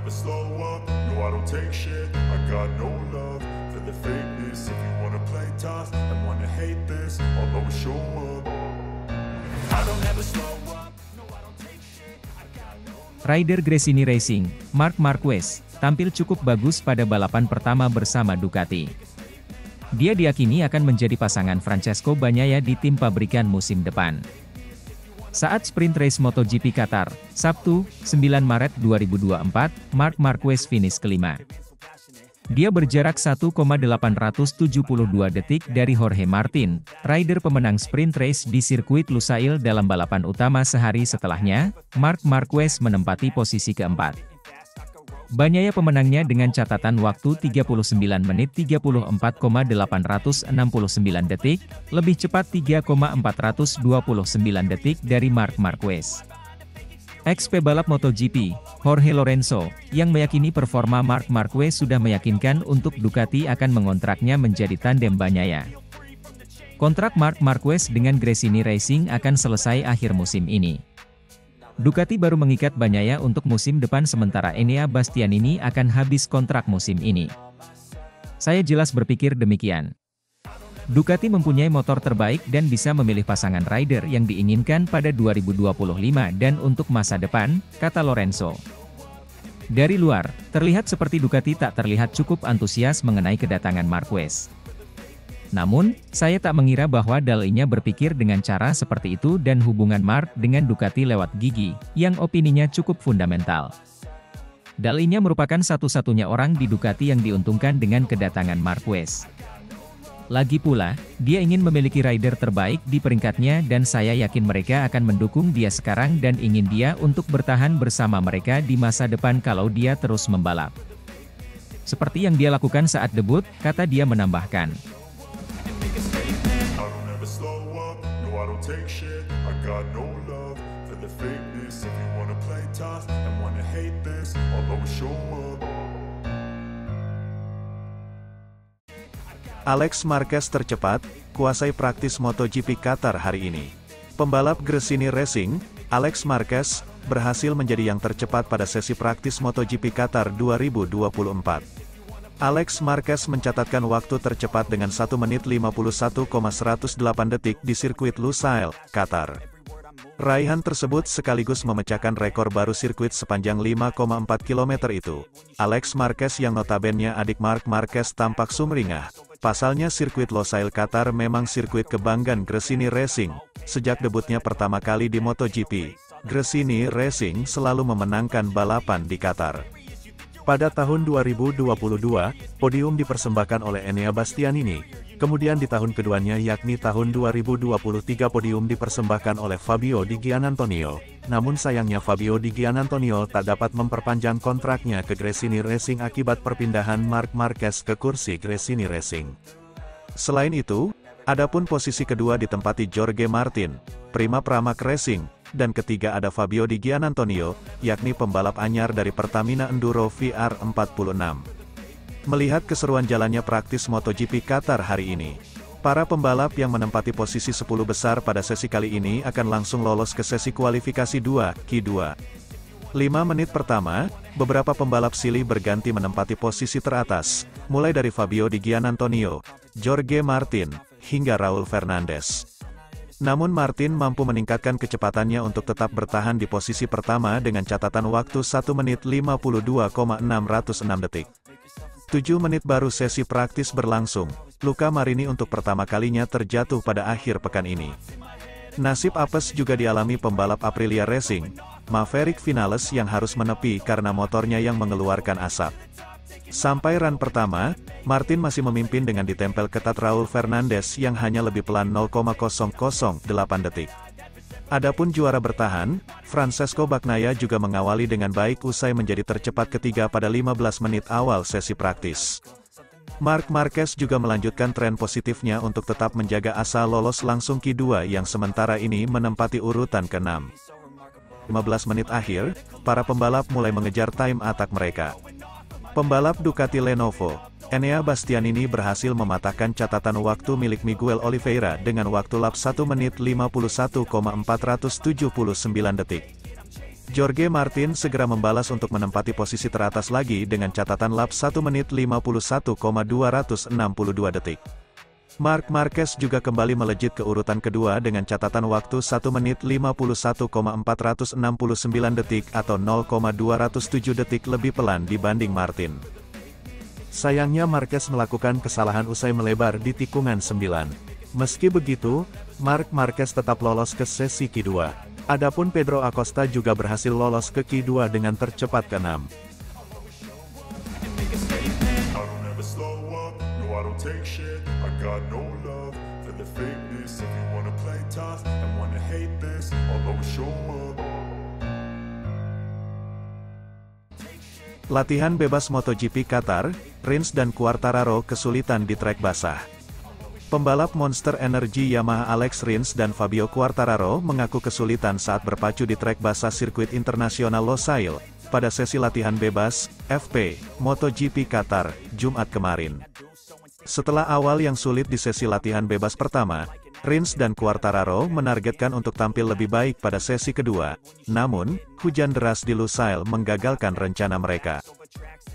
never slow up, no I don't take shit. I got no love for the fakeness. If you wanna play tough and wanna hate this, I'll always show up. I don't ever slow up, no I don't take shit. I got no love. Rider Gresini Racing, Marc Marquez, tampil cukup bagus pada balapan pertama bersama Ducati. Dia diyakini akan menjadi pasangan Francesco Bagnaia di tim pabrikan musim depan. Saat sprint race MotoGP Qatar, Sabtu, 9 Maret 2024, Marc Marquez finish kelima. Dia berjarak 1,872 detik dari Jorge Martin, rider pemenang sprint race di sirkuit Lusail dalam balapan utama sehari setelahnya. Marc Marquez menempati posisi keempat. Bagnaia pemenangnya dengan catatan waktu 39 menit 34,869 detik, lebih cepat 3,429 detik dari Marc Marquez. Ex-pebalap MotoGP, Jorge Lorenzo, yang meyakini performa Marc Marquez sudah meyakinkan untuk Ducati akan mengontraknya menjadi tandem Bagnaia. Kontrak Marc Marquez dengan Gresini Racing akan selesai akhir musim ini. Ducati baru mengikat Bagnaia untuk musim depan sementara Enea Bastianini akan habis kontrak musim ini. Saya jelas berpikir demikian. Ducati mempunyai motor terbaik dan bisa memilih pasangan rider yang diinginkan pada 2025 dan untuk masa depan, kata Lorenzo. Dari luar, terlihat seperti Ducati tak terlihat cukup antusias mengenai kedatangan Marquez. Namun, saya tak mengira bahwa Dalinya berpikir dengan cara seperti itu dan hubungan Marc dengan Ducati lewat Gigi, yang opininya cukup fundamental. Dalinya merupakan satu-satunya orang di Ducati yang diuntungkan dengan kedatangan Marquez. Lagi pula, dia ingin memiliki rider terbaik di peringkatnya dan saya yakin mereka akan mendukung dia sekarang dan ingin dia untuk bertahan bersama mereka di masa depan kalau dia terus membalap. Seperti yang dia lakukan saat debut, kata dia menambahkan. Take shit, I got no love for the fakeness. If you wanna play tough and wanna hate this, I'll always show up. Alex Marquez tercepat, kuasai praktis MotoGP Qatar hari ini. Pembalap Gresini Racing, Alex Marquez, berhasil menjadi yang tercepat pada sesi praktis MotoGP Qatar 2024. Alex Marquez mencatatkan waktu tercepat dengan 1 menit 51,108 detik di sirkuit Lusail, Qatar. Raihan tersebut sekaligus memecahkan rekor baru sirkuit sepanjang 5,4 km itu. Alex Marquez yang notabene adik Marc Marquez tampak sumringah. Pasalnya sirkuit Lusail Qatar memang sirkuit kebanggaan Gresini Racing. Sejak debutnya pertama kali di MotoGP, Gresini Racing selalu memenangkan balapan di Qatar. Pada tahun 2022, podium dipersembahkan oleh Enea Bastianini. Kemudian di tahun keduanya yakni tahun 2023 podium dipersembahkan oleh Fabio Di Giannantonio. Namun sayangnya Fabio Di Giannantonio tak dapat memperpanjang kontraknya ke Gresini Racing akibat perpindahan Marc Marquez ke kursi Gresini Racing. Selain itu, adapun posisi kedua ditempati Jorge Martin, Prima Pramac Racing. Dan ketiga ada Fabio Di Giannantonio, yakni pembalap anyar dari Pertamina Enduro VR46. Melihat keseruan jalannya praktis MotoGP Qatar hari ini, para pembalap yang menempati posisi 10 besar pada sesi kali ini akan langsung lolos ke sesi kualifikasi 2, Q2. 5 menit pertama, beberapa pembalap silih berganti menempati posisi teratas, mulai dari Fabio Di Giannantonio, Jorge Martin, hingga Raul Fernandez. Namun Martin mampu meningkatkan kecepatannya untuk tetap bertahan di posisi pertama dengan catatan waktu 1 menit 52,606 detik. 7 menit baru sesi praktis berlangsung, Luca Marini untuk pertama kalinya terjatuh pada akhir pekan ini. Nasib apes juga dialami pembalap Aprilia Racing, Maverick Vinales yang harus menepi karena motornya yang mengeluarkan asap. Sampai run pertama, Martin masih memimpin dengan ditempel ketat Raul Fernandez yang hanya lebih pelan 0,008 detik. Adapun juara bertahan, Francesco Bagnaia juga mengawali dengan baik usai menjadi tercepat ketiga pada 15 menit awal sesi praktis. Marc Marquez juga melanjutkan tren positifnya untuk tetap menjaga asa lolos langsung Q2 yang sementara ini menempati urutan ke-6. 15 menit akhir, para pembalap mulai mengejar time attack mereka. Pembalap Ducati Lenovo, Enea Bastianini berhasil mematahkan catatan waktu milik Miguel Oliveira dengan waktu lap 1 menit 51,479 detik. Jorge Martin segera membalas untuk menempati posisi teratas lagi dengan catatan lap 1 menit 51,262 detik. Marc Marquez juga kembali melejit ke urutan kedua dengan catatan waktu 1 menit 51,469 detik atau 0,207 detik lebih pelan dibanding Martin. Sayangnya Marquez melakukan kesalahan usai melebar di tikungan 9. Meski begitu, Marc Marquez tetap lolos ke sesi Q2. Adapun Pedro Acosta juga berhasil lolos ke Q2 dengan tercepat ke-6. Latihan bebas MotoGP Qatar, Rins dan Quartararo kesulitan di trek basah. Pembalap Monster Energy Yamaha Alex Rins dan Fabio Quartararo mengaku kesulitan saat berpacu di trek basah sirkuit internasional Losail, pada sesi latihan bebas, FP, MotoGP Qatar, Jumat kemarin. Setelah awal yang sulit di sesi latihan bebas pertama, Rins dan Quartararo menargetkan untuk tampil lebih baik pada sesi kedua, namun, hujan deras di Lusail menggagalkan rencana mereka.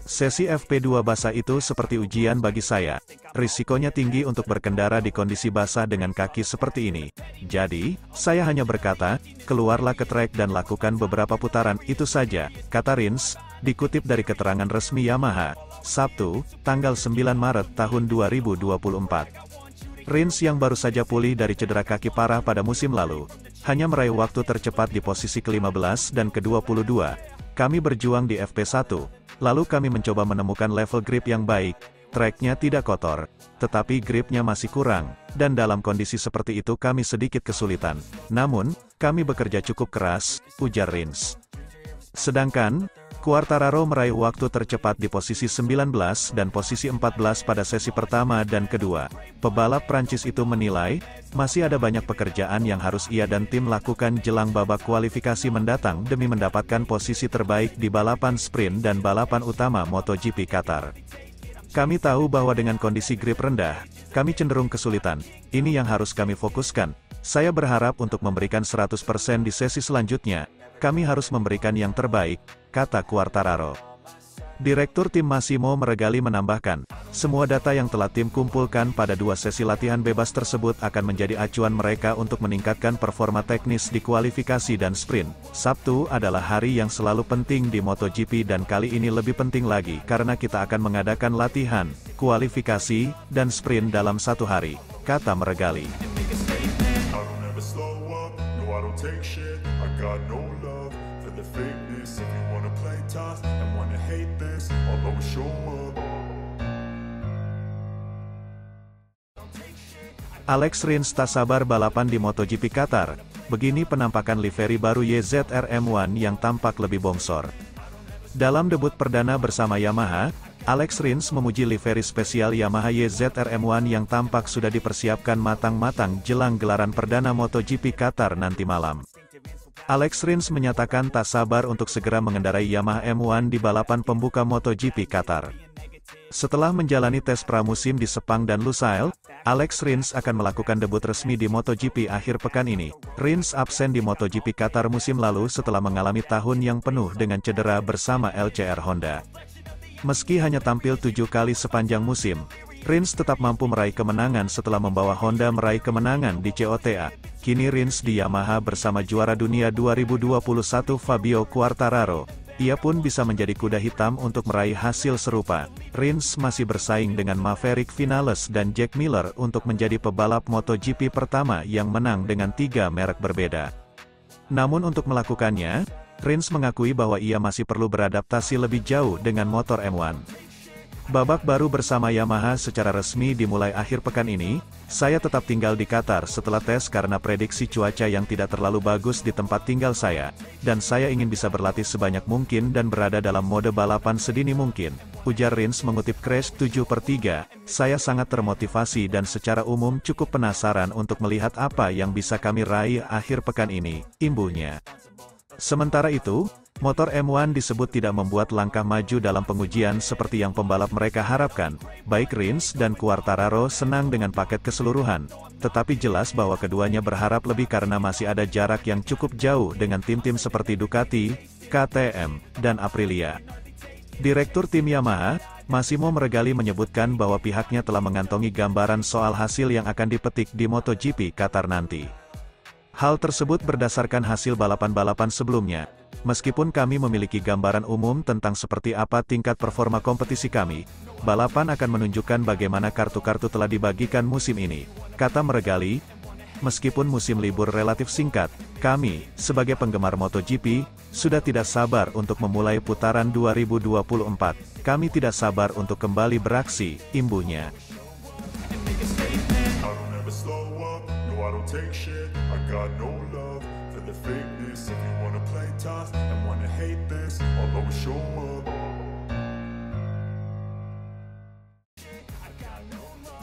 Sesi FP2 basah itu seperti ujian bagi saya. Risikonya tinggi untuk berkendara di kondisi basah dengan kaki seperti ini. Jadi, saya hanya berkata, keluarlah ke trek dan lakukan beberapa putaran, itu saja, kata Rins, dikutip dari keterangan resmi Yamaha, Sabtu, tanggal 9 Maret tahun 2024. Rins yang baru saja pulih dari cedera kaki parah pada musim lalu, hanya meraih waktu tercepat di posisi ke-15 dan ke-22. Kami berjuang di FP1, lalu kami mencoba menemukan level grip yang baik, treknya tidak kotor, tetapi gripnya masih kurang, dan dalam kondisi seperti itu kami sedikit kesulitan. Namun, kami bekerja cukup keras, ujar Rins. Sedangkan, Quartararo meraih waktu tercepat di posisi 19 dan posisi 14 pada sesi pertama dan kedua. Pebalap Prancis itu menilai, masih ada banyak pekerjaan yang harus ia dan tim lakukan jelang babak kualifikasi mendatang demi mendapatkan posisi terbaik di balapan sprint dan balapan utama MotoGP Qatar. Kami tahu bahwa dengan kondisi grip rendah, kami cenderung kesulitan. Ini yang harus kami fokuskan. Saya berharap untuk memberikan 100% di sesi selanjutnya. Kami harus memberikan yang terbaik, kata Quartararo. Direktur tim Massimo Meregali menambahkan, semua data yang telah tim kumpulkan pada dua sesi latihan bebas tersebut akan menjadi acuan mereka untuk meningkatkan performa teknis di kualifikasi dan sprint. Sabtu adalah hari yang selalu penting di MotoGP dan kali ini lebih penting lagi karena kita akan mengadakan latihan, kualifikasi, dan sprint dalam satu hari, kata Meregali. Alex Rins tak sabar balapan di MotoGP Qatar. Begini penampakan livery baru YZR-M1 yang tampak lebih bongsor. Dalam debut perdana bersama Yamaha, Alex Rins memuji livery spesial Yamaha YZR-M1 yang tampak sudah dipersiapkan matang-matang jelang gelaran perdana MotoGP Qatar nanti malam. Alex Rins menyatakan tak sabar untuk segera mengendarai Yamaha M1 di balapan pembuka MotoGP Qatar. Setelah menjalani tes pramusim di Sepang dan Lusail, Alex Rins akan melakukan debut resmi di MotoGP akhir pekan ini. Rins absen di MotoGP Qatar musim lalu setelah mengalami tahun yang penuh dengan cedera bersama LCR Honda. Meski hanya tampil 7 kali sepanjang musim, Rins tetap mampu meraih kemenangan setelah membawa Honda meraih kemenangan di COTA. Kini Rins di Yamaha bersama juara dunia 2021 Fabio Quartararo. Ia pun bisa menjadi kuda hitam untuk meraih hasil serupa. Rins masih bersaing dengan Maverick Vinales dan Jack Miller untuk menjadi pebalap MotoGP pertama yang menang dengan 3 merek berbeda. Namun untuk melakukannya, Rins mengakui bahwa ia masih perlu beradaptasi lebih jauh dengan motor M1. Babak baru bersama Yamaha secara resmi dimulai akhir pekan ini. Saya tetap tinggal di Qatar setelah tes karena prediksi cuaca yang tidak terlalu bagus di tempat tinggal saya, dan saya ingin bisa berlatih sebanyak mungkin dan berada dalam mode balapan sedini mungkin, ujar Rins mengutip Crash 7/3. Saya sangat termotivasi dan secara umum cukup penasaran untuk melihat apa yang bisa kami raih akhir pekan ini, imbuhnya. Sementara itu, Motor M1 disebut tidak membuat langkah maju dalam pengujian seperti yang pembalap mereka harapkan. Baik Rins dan Quartararo senang dengan paket keseluruhan, tetapi jelas bahwa keduanya berharap lebih karena masih ada jarak yang cukup jauh dengan tim-tim seperti Ducati, KTM, dan Aprilia. Direktur tim Yamaha, Massimo Meregali menyebutkan bahwa pihaknya telah mengantongi gambaran soal hasil yang akan dipetik di MotoGP Qatar nanti. Hal tersebut berdasarkan hasil balapan-balapan sebelumnya. Meskipun kami memiliki gambaran umum tentang seperti apa tingkat performa kompetisi kami, balapan akan menunjukkan bagaimana kartu-kartu telah dibagikan musim ini, kata Meregali. Meskipun musim libur relatif singkat, kami, sebagai penggemar MotoGP, sudah tidak sabar untuk memulai putaran 2024. Kami tidak sabar untuk kembali beraksi, imbuhnya.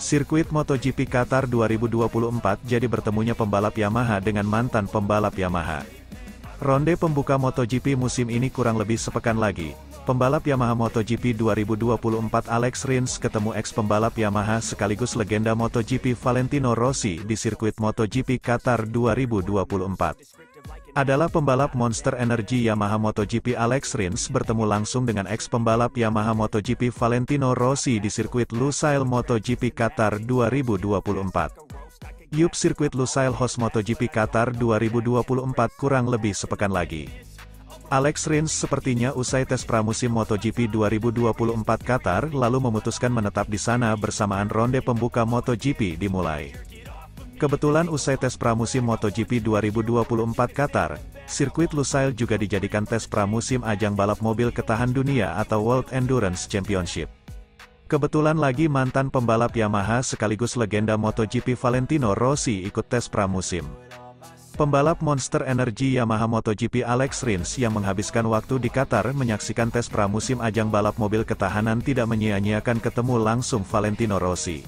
Sirkuit MotoGP Qatar 2024 jadi bertemunya pembalap Yamaha dengan mantan pembalap Yamaha. Ronde pembuka MotoGP musim ini kurang lebih sepekan lagi. Pembalap Yamaha MotoGP 2024 Alex Rins ketemu ex-pembalap Yamaha sekaligus legenda MotoGP Valentino Rossi di sirkuit MotoGP Qatar 2024. Adalah pembalap Monster Energy Yamaha MotoGP Alex Rins bertemu langsung dengan ex-pembalap Yamaha MotoGP Valentino Rossi di sirkuit Lusail MotoGP Qatar 2024. Yup, sirkuit Lusail host MotoGP Qatar 2024 kurang lebih sepekan lagi. Alex Rins sepertinya usai tes pramusim MotoGP 2024 Qatar lalu memutuskan menetap di sana bersamaan ronde pembuka MotoGP dimulai. Kebetulan usai tes pramusim MotoGP 2024 Qatar, sirkuit Lusail juga dijadikan tes pramusim ajang balap mobil ketahan dunia atau World Endurance Championship. Kebetulan lagi mantan pembalap Yamaha sekaligus legenda MotoGP Valentino Rossi ikut tes pramusim. Pembalap Monster Energy Yamaha MotoGP Alex Rins yang menghabiskan waktu di Qatar menyaksikan tes pramusim ajang balap mobil ketahanan tidak menyia-nyiakan ketemu langsung Valentino Rossi.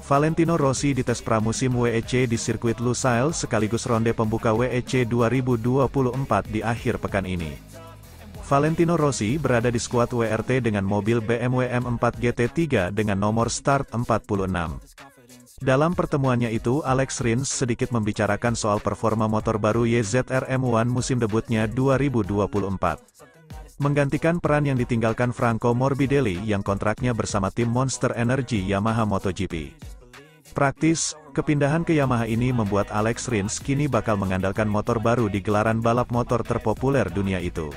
Valentino Rossi di tes pramusim WEC di sirkuit Lusail sekaligus ronde pembuka WEC 2024 di akhir pekan ini. Valentino Rossi berada di skuad WRT dengan mobil BMW M4 GT3 dengan nomor start 46. Dalam pertemuannya itu Alex Rins sedikit membicarakan soal performa motor baru YZR M1 musim debutnya 2024. Menggantikan peran yang ditinggalkan Franco Morbidelli yang kontraknya bersama tim Monster Energy Yamaha MotoGP. Praktis, kepindahan ke Yamaha ini membuat Alex Rins kini bakal mengandalkan motor baru di gelaran balap motor terpopuler dunia itu.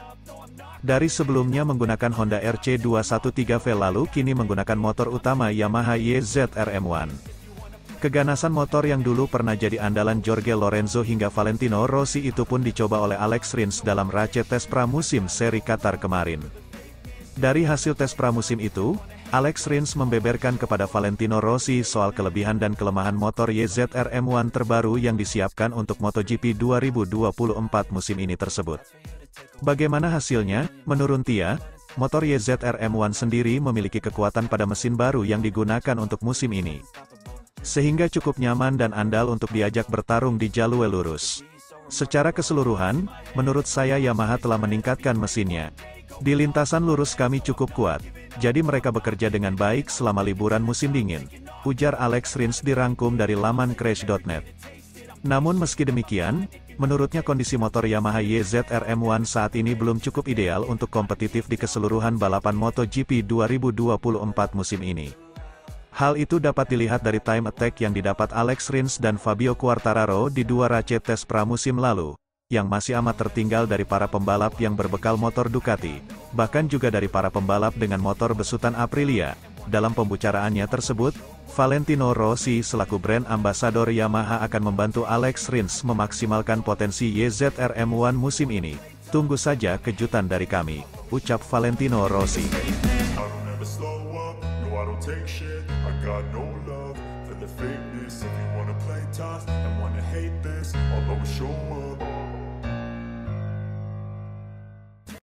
Dari sebelumnya menggunakan Honda RC213V lalu kini menggunakan motor utama Yamaha YZR M1. Keganasan motor yang dulu pernah jadi andalan Jorge Lorenzo hingga Valentino Rossi itu pun dicoba oleh Alex Rins dalam race tes pramusim seri Qatar kemarin. Dari hasil tes pramusim itu, Alex Rins membeberkan kepada Valentino Rossi soal kelebihan dan kelemahan motor YZR M1 terbaru yang disiapkan untuk MotoGP 2024 musim ini tersebut. Bagaimana hasilnya? Menurut dia, motor YZR M1 sendiri memiliki kekuatan pada mesin baru yang digunakan untuk musim ini, sehingga cukup nyaman dan andal untuk diajak bertarung di jalur lurus. Secara keseluruhan, menurut saya Yamaha telah meningkatkan mesinnya. Di lintasan lurus kami cukup kuat, jadi mereka bekerja dengan baik selama liburan musim dingin, ujar Alex Rins dirangkum dari laman Crash.net. Namun meski demikian, menurutnya kondisi motor Yamaha YZR M1 saat ini belum cukup ideal untuk kompetitif di keseluruhan balapan MotoGP 2024 musim ini. Hal itu dapat dilihat dari time attack yang didapat Alex Rins dan Fabio Quartararo di dua race tes pramusim lalu, yang masih amat tertinggal dari para pembalap yang berbekal motor Ducati, bahkan juga dari para pembalap dengan motor besutan Aprilia. Dalam pembicaraannya tersebut, Valentino Rossi selaku brand ambassador Yamaha akan membantu Alex Rins memaksimalkan potensi YZR M1 musim ini. Tunggu saja kejutan dari kami, ucap Valentino Rossi. If you wanna play tough and wanna hate this, I'll always show up.